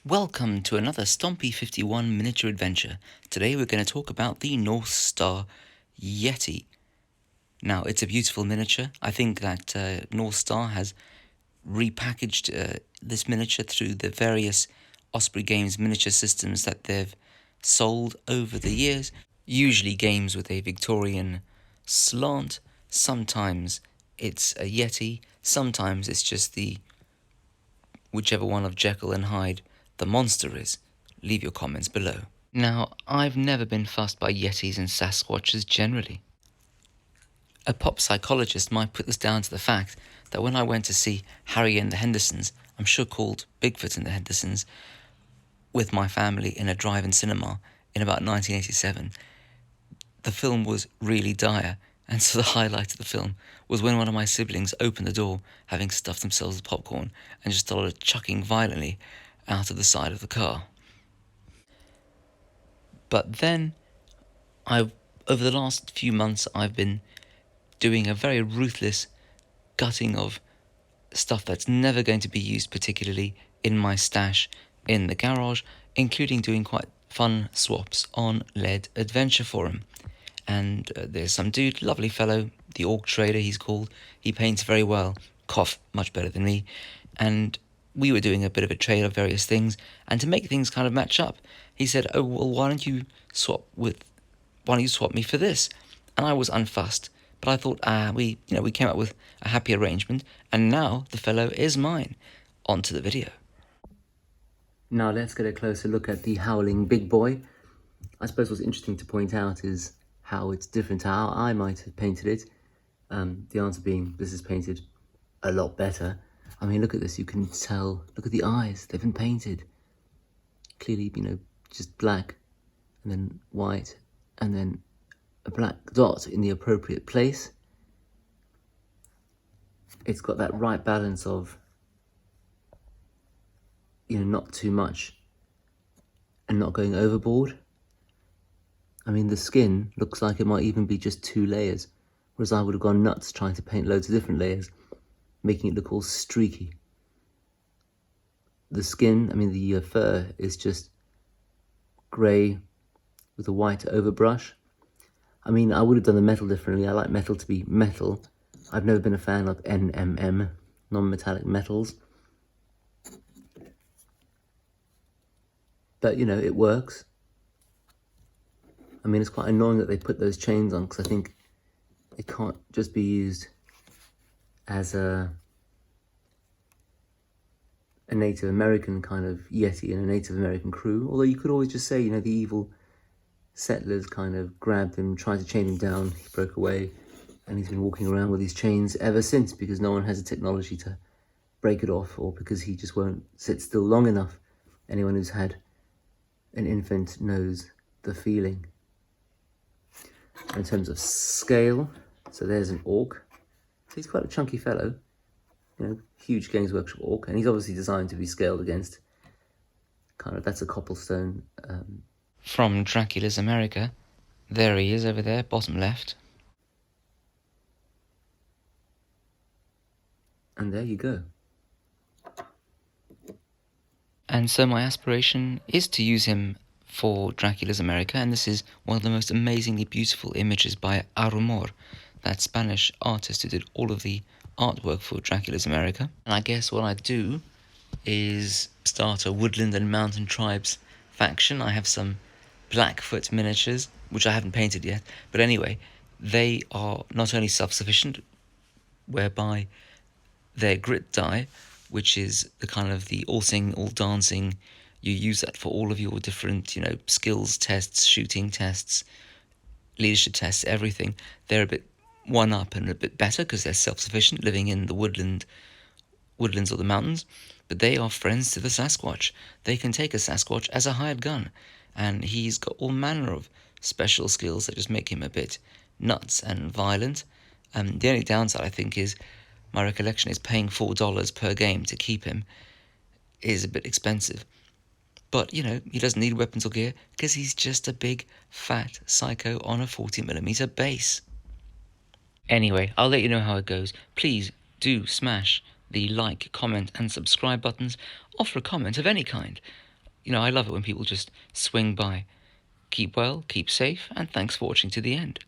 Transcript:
Welcome to another Stompy 51 miniature adventure. Today we're going to talk about the North Star Yeti. Now, it's a beautiful miniature. I think that North Star has repackaged this miniature through the various Osprey Games miniature systems that they've sold over the years. Usually games with a Victorian slant. Sometimes it's a Yeti. Sometimes it's just the whichever one of Jekyll and Hyde the monster is. Leave your comments below. Now, I've never been fussed by Yetis and Sasquatches generally. A pop psychologist might put this down to the fact that when I went to see Harry and the Hendersons, I'm sure called Bigfoot and the Hendersons, with my family in a drive-in cinema in about 1987, the film was really dire, and so the highlight of the film was when one of my siblings opened the door, having stuffed themselves with popcorn, and just started chucking violently out of the side of the car. But then, over the last few months, I've been doing a very ruthless gutting of stuff that's never going to be used particularly in my stash in the garage, including doing quite fun swaps on Lead Adventure Forum. And there's some dude, lovely fellow, the Orc Trader he's called. He paints very well, cough, much better than me. And we were doing a bit of a trade of various things, and to make things kind of match up, he said, "Oh, well, why don't you swap me for this?" And I was unfussed, but I thought, we came up with a happy arrangement, and now the fellow is mine. On to the video. Now let's get a closer look at the Howling Big Boy. I suppose what's interesting to point out is how it's different to how I might have painted it. The answer being, this is painted a lot better. I mean, look at this, you can tell, look at the eyes, they've been painted. Clearly, just black, and then white, and then a black dot in the appropriate place. It's got that right balance of, not too much and not going overboard. I mean, the skin looks like it might even be just 2 layers, whereas I would have gone nuts trying to paint loads of different layers, making it look all streaky. The skin, the fur is just grey with a white overbrush. I would have done the metal differently. I like metal to be metal. I've never been a fan of NMM, non-metallic metals. But, it works. It's quite annoying that they put those chains on, because I think it can't just be used as a Native American kind of Yeti and a Native American crew. Although you could always just say, the evil settlers kind of grabbed him, tried to chain him down, he broke away, and he's been walking around with these chains ever since, because no one has the technology to break it off, or because he just won't sit still long enough. Anyone who's had an infant knows the feeling. In terms of scale, so there's an orc. So he's quite a chunky fellow, huge Games Workshop orc, and he's obviously designed to be scaled against. That's a cobblestone. From Dracula's America. There he is over there, bottom left. And there you go. And so my aspiration is to use him for Dracula's America, and this is one of the most amazingly beautiful images by Arumor, that Spanish artist who did all of the artwork for Dracula's America. And I guess what I do is start a woodland and mountain tribes faction. I have some Blackfoot miniatures, which I haven't painted yet, but anyway, they are not only self-sufficient, whereby their grit die, which is the kind of the all singing, all dancing, you use that for all of your different, skills tests, shooting tests, leadership tests, everything. They're a bit one up and a bit better because they're self-sufficient, living in the woodlands or the mountains, but they are friends to the Sasquatch. They can take a Sasquatch as a hired gun, and he's got all manner of special skills that just make him a bit nuts and violent. The only downside, I think, is my recollection is paying $4 per game to keep him is a bit expensive. But, he doesn't need weapons or gear because he's just a big, fat psycho on a 40mm base. Anyway, I'll let you know how it goes. Please do smash the like, comment and subscribe buttons. Offer a comment of any kind. I love it when people just swing by. Keep well, keep safe, and thanks for watching to the end.